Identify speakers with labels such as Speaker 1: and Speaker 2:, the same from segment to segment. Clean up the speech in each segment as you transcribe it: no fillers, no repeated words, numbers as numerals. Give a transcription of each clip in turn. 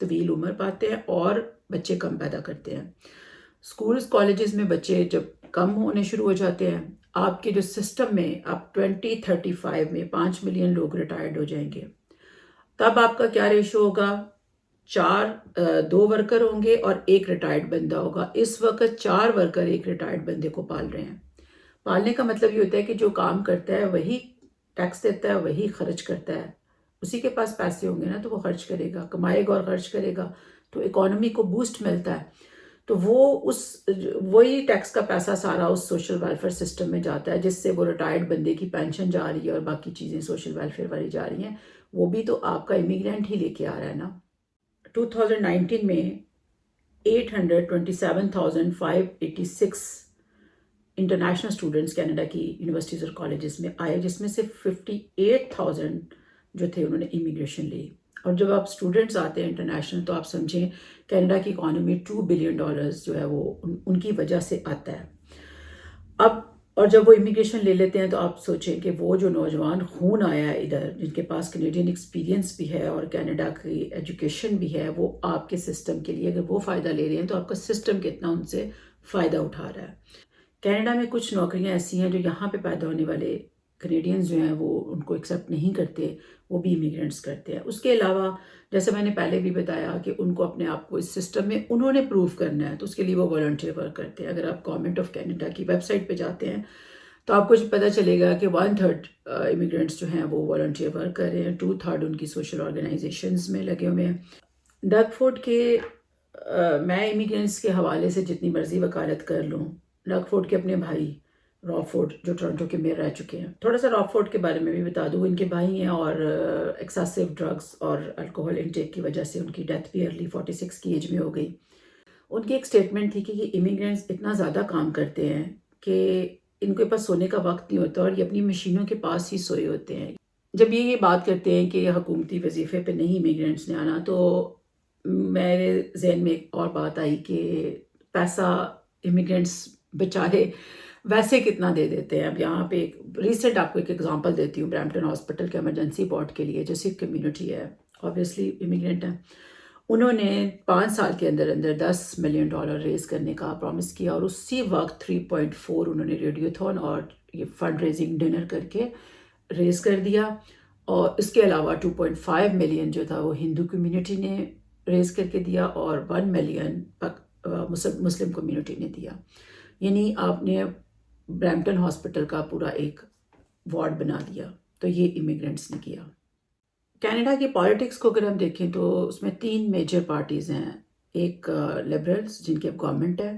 Speaker 1: طویل عمر پاتے ہیں اور بچے کم پیدا کرتے ہیں. اسکولز کالجز میں بچے جب کم ہونے شروع ہو جاتے ہیں، آپ کے جو سسٹم میں آپ 2035 میں 5 ملین لوگ ریٹائرڈ ہو جائیں گے. تب آپ کا کیا ریشو ہوگا؟ 2 ورکر ہوں گے اور 1 ریٹائرڈ بندہ ہوگا. اس وقت 4 ورکر 1 ریٹائرڈ بندے کو پال رہے ہیں. پالنے کا مطلب یہ ہوتا ہے کہ جو کام کرتا ہے وہی ٹیکس دیتا ہے، وہی خرچ کرتا ہے. اسی کے پاس پیسے ہوں گے نا تو وہ خرچ کرے گا، کمائے گا اور خرچ کرے گا، تو اکانومی کو بوسٹ ملتا ہے. تو وہی ٹیکس کا پیسہ سارا اس سوشل ویلفیئر سسٹم میں جاتا ہے، جس سے وہ ریٹائرڈ بندے کی پینشن جا رہی ہے اور باقی چیزیں سوشل ویلفیئر والی جا رہی ہیں. وہ بھی تو آپ کا امیگرینٹ ہی لے کے آ رہا ہے نا. 2019 میں 827,586 انٹرنیشنل اسٹوڈنٹس کینیڈا کی یونیورسٹیز اور کالجز میں آئے، جس میں سے 58,000 جو تھے انہوں نے امیگریشن لی. اور جب آپ اسٹوڈنٹس آتے ہیں انٹرنیشنل تو آپ سمجھیں کینیڈا کی اکانومی $2 بلین جو ہے وہ ان کی وجہ سے آتا ہے. اب اور جب وہ امیگریشن لے لیتے ہیں تو آپ سوچیں کہ وہ جو نوجوان خون آیا ہے ادھر، جن کے پاس کینیڈین ایکسپیرینس بھی ہے اور کینیڈا کی ایجوکیشن بھی ہے، وہ آپ کے سسٹم کے لیے اگر وہ فائدہ لے رہے ہیں تو آپ کا سسٹم کتنا ان سے فائدہ اٹھا رہا ہے. کینیڈا میں کچھ نوکریاں ایسی ہیں جو یہاں پہ پیدا ہونے والے کینیڈینز جو ہیں وہ ان کو ایکسیپٹ نہیں کرتے، وہ بھی امیگرینٹس کرتے ہیں. اس کے علاوہ جیسے میں نے پہلے بھی بتایا کہ ان کو اپنے آپ کو اس سسٹم میں انہوں نے پروف کرنا ہے، تو اس کے لیے وہ والنٹیئر ورک کرتے ہیں. اگر آپ گورنمنٹ آف کینیڈا کی ویب سائٹ پہ جاتے ہیں تو آپ کو پتہ چلے گا کہ 1/3 امیگرینٹس جو ہیں وہ والنٹیئر ورک کر رہے ہیں، 2/3 ان کی سوشل آرگنائزیشنز میں لگے ہوئے ہیں. ڈگ فورڈ کے میں امیگرینٹس کے حوالے سے جتنی مرضی وکالت کر لوں، ڈگ فورڈ کے اپنے بھائی راب فورڈ جو ٹورنٹو کے میئر رہ چکے ہیں. تھوڑا سا راب فورڈ کے بارے میں بھی بتا دوں، ان کے بھائی ہیں اور ایکسیسو ڈرگس اور الکوہول انٹیک کی وجہ سے ان کی ڈیتھ بھی ارلی 46 کی ایج میں ہو گئی. ان کی ایک سٹیٹمنٹ تھی کہ یہ امیگرینٹس اتنا زیادہ کام کرتے ہیں کہ ان کے پاس سونے کا وقت نہیں ہوتا اور یہ اپنی مشینوں کے پاس ہی سوئے ہوتے ہیں. جب یہ بات کرتے ہیں کہ حکومتی وظیفے پہ نہیں امیگرینٹس نے آنا، تو میرے ذہن میں ایک اور بات آئی کہ پیسہ امیگرینٹس بیچارے ویسے کتنا دے دیتے ہیں. اب یہاں پہ ایک ریسنٹ آپ کو ایک ایگزامپل دیتی ہوں. برامپٹن ہاسپٹل کے ایمرجنسی وارڈ کے لیے جو سکھ کمیونٹی ہے، آبویسلی امیگرینٹ ہیں، انہوں نے 5 سال کے اندر $10 ملین ریز کرنے کا پرومس کیا، اور اسی وقت 3.4 انہوں نے ریڈیو تھون اور یہ فنڈ ریزنگ ڈنر کر کے ریز کر دیا. اور اس کے علاوہ 2.5 ملین جو تھا وہ ہندو کمیونٹی نے ریز کر کے دیا اور 1 ملین مسلم کمیونٹی نے دیا. یعنی آپ نے برامپٹن ہاسپٹل کا پورا ایک وارڈ بنا دیا. تو یہ امیگرینٹس نے کیا. کینیڈا کی پالیٹکس کو اگر ہم دیکھیں تو اس میں 3 میجر پارٹیز ہیں. ایک لبرلز جن کی اب گورنمنٹ ہے،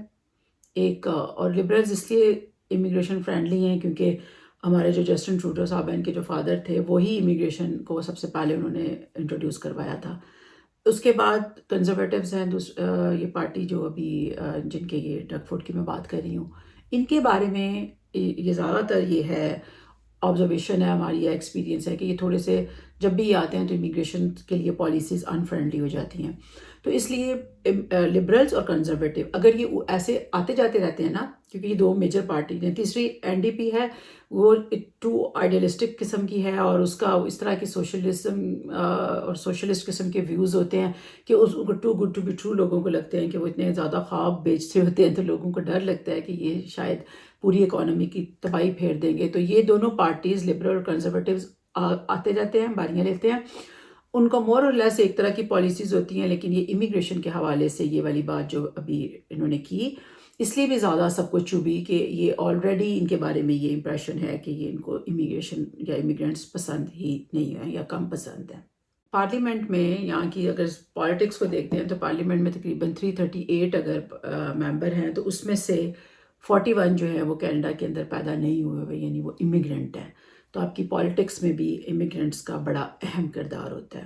Speaker 1: ایک اور لبرلز اس لیے امیگریشن فرینڈلی ہیں کیونکہ ہمارے جو جسٹن ٹروڈو صاحب ہیں، ان کے جو فادر تھے وہی امیگریشن کو سب سے پہلے انہوں نے انٹروڈیوس کروایا تھا. اس کے بعد کنزرویٹیوز ہیں یہ پارٹی جو ابھی جن کے یہ ڈگ فورڈ کی میں بات کر رہی ہوں. ان کے بارے میں یہ زیادہ تر یہ ہے آبزرویشن ہے ہماری یا ایکسپیرینس ہے کہ یہ تھوڑے سے جب بھی آتے ہیں تو امیگریشن کے لیے پالیسیز انفرینڈلی ہو جاتی ہیں. تو اس لیے لبرلز اور کنزرویٹیو اگر یہ ایسے آتے جاتے رہتے ہیں نا، کیونکہ یہ 2 میجر پارٹی ہیں. تیسری NDP ہے، وہ ٹو آئیڈیلسٹک قسم کی ہے اور اس کا اس طرح کی سوشلزم اور سوشلسٹ قسم کے ویوز ہوتے ہیں کہ اس کو too good to be true لوگوں کو لگتے ہیں کہ وہ اتنے زیادہ خواب بیچتے ہوتے ہیں، تو لوگوں کو ڈر لگتا ہے کہ یہ شاید پوری اکانومی کی تباہی پھیر دیں گے. تو یہ دونوں پارٹیز لبرل اور کنزرویٹیوز آتے جاتے ہیں، باریاں لیتے ہیں. ان کا مور اور لیس ایک طرح کی پالیسیز ہوتی ہیں، لیکن یہ امیگریشن کے حوالے سے یہ والی بات جو ابھی انہوں نے کی اس لیے بھی زیادہ سب کو چبھی کہ یہ آلریڈی ان کے بارے میں یہ امپریشن ہے کہ یہ ان کو امیگریشن یا امیگرینٹس پسند ہی نہیں ہیں یا کم پسند ہیں. پارلیمنٹ میں یہاں کی اگر پالیٹکس کو دیکھتے ہیں تو پارلیمنٹ میں تقریباً 338 اگر ممبر ہیں تو اس میں سے 41 جو ہیں وہ کینیڈا کے اندر پیدا نہیں ہوئے ہوئے، یعنی وہ امیگرینٹ ہیں. تو آپ کی پالیٹکس میں بھی امیگرینٹس کا بڑا اہم کردار ہوتا ہے.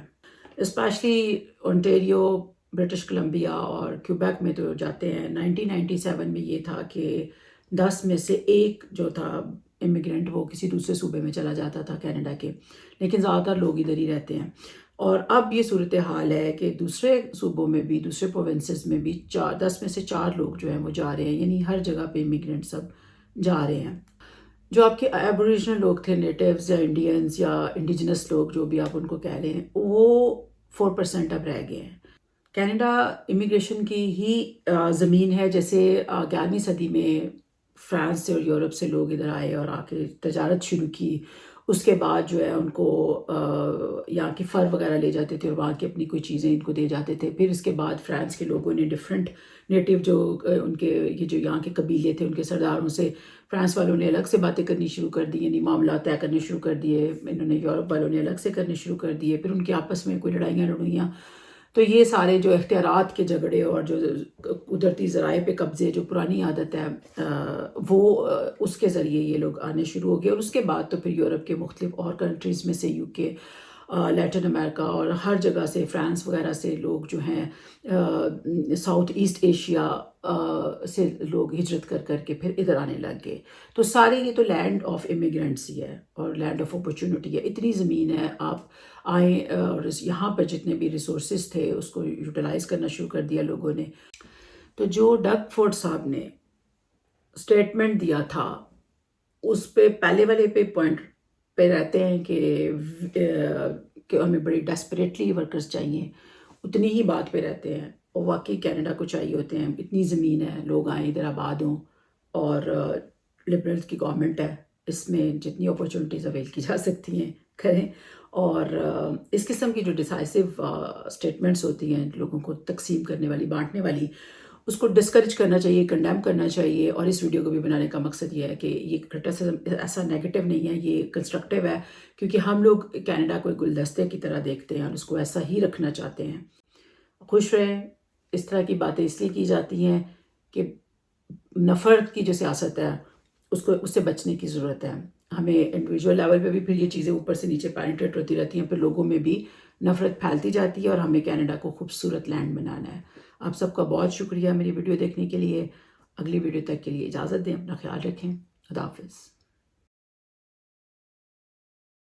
Speaker 1: اسپیشلی اونٹیریو، برٹش کولمبیا اور کیوبیک میں تو جاتے ہیں. 1997 میں یہ تھا کہ 10 میں سے 1 جو تھا امیگرینٹ وہ کسی دوسرے صوبے میں چلا جاتا تھا کینیڈا کے، لیکن زیادہ تر لوگ ادھر ہی رہتے ہیں. اور اب یہ صورتحال ہے کہ دوسرے صوبوں میں بھی، دوسرے پروونسز میں بھی 10 میں سے 4 لوگ جو ہیں وہ جا رہے ہیں. یعنی ہر جگہ پہ امیگرینٹ سب جا رہے ہیں. جو آپ کے ایبوریجنل لوگ تھے، نیٹیوز یا انڈینز یا انڈیجنس لوگ جو بھی آپ ان کو کہہ رہے ہیں، وہ 4% اب رہ گئے ہیں. کینیڈا امیگریشن کی ہی زمین ہے، جیسے 11ویں صدی میں فرانس سے اور یورپ سے لوگ ادھر آئے اور آ کے تجارت شروع کی۔ اس کے بعد جو ہے ان کو یہاں کی فر وغیرہ لے جاتے تھے اور وہاں کی اپنی کوئی چیزیں ان کو دے جاتے تھے۔ پھر اس کے بعد فرانس کے لوگوں نے ڈفرینٹ نیٹو جو ان کے یہ جو یہاں کے قبیلے تھے ان کے سرداروں سے فرانس والوں نے الگ سے باتیں کرنی شروع کر دی، یعنی معاملات طے کرنے شروع کر دیے۔ انہوں نے یورپ والوں نے الگ سے کرنے شروع کر دیے، پھر ان کے آپس میں کوئی لڑائیاں، تو یہ سارے جو اختیارات کے جھگڑے اور جو قدرتی ذرائع پہ قبضے جو پرانی عادت ہے وہ اس کے ذریعے یہ لوگ آنے شروع ہو گئے۔ اور اس کے بعد تو پھر یورپ کے مختلف اور کنٹریز میں سے UK، لیٹن امریکہ اور ہر جگہ سے، فرانس وغیرہ سے لوگ جو ہیں ساؤتھ ایسٹ ایشیا سے لوگ ہجرت کر کر کے پھر ادھر آنے لگ گئے۔ تو سارے یہ تو لینڈ آف امیگرینٹس ہی ہے اور لینڈ آف اپرچونٹی ہے۔ اتنی زمین ہے، آپ آئیں اور یہاں پر جتنے بھی ریسورسز تھے اس کو یوٹیلائز کرنا شروع کر دیا لوگوں نے۔ تو جو ڈگ فورڈ صاحب نے اسٹیٹمنٹ دیا تھا اس پہ پہلے والے پہ پوائنٹ پہ رہتے ہیں کہ ہمیں بڑی ڈیسپریٹلی ورکرز چاہیے، اتنی ہی بات پہ رہتے ہیں، اور واقعی کینیڈا کو چاہیے ہوتے ہیں۔ اتنی زمین ہے، لوگ آئیں ادھر آباد ہوں، اور لبرلز کی گورنمنٹ ہے، اس میں جتنی اپرچونٹیز اویل کی جا سکتی ہیں کریں۔ اور اس قسم کی جو ڈیسائسو اسٹیٹمنٹس ہوتی ہیں لوگوں کو تقسیم کرنے والی، بانٹنے والی، اس کو ڈسکریج کرنا چاہیے، کنڈیم کرنا چاہیے۔ اور اس ویڈیو کو بھی بنانے کا مقصد یہ ہے کہ یہ کرٹیسزم ایسا نیگیٹو نہیں ہے، یہ کنسٹرکٹیو ہے، کیونکہ ہم لوگ کینیڈا کو ایک گلدستے کی طرح دیکھتے ہیں اور اس کو ایسا ہی رکھنا چاہتے ہیں۔ خوش رہیں۔ اس طرح کی باتیں اس لیے کی جاتی ہیں کہ نفرت کی جو سیاست ہے اس سے بچنے کی ضرورت ہے۔ ہمیں انڈیویجول لیول پہ بھی پھر یہ چیزیں اوپر سے نیچے پینیٹریٹ ہوتی رہتی ہیں، پھر لوگوں میں بھی نفرت پھیلتی جاتی ہے، اور ہمیں کینیڈا کو خوبصورت لینڈ بنانا ہے۔ آپ سب کا بہت شکریہ میری ویڈیو دیکھنے کے لیے۔ اگلی ویڈیو تک کے لیے اجازت دیں، اپنا خیال رکھیں۔ خدا حافظ۔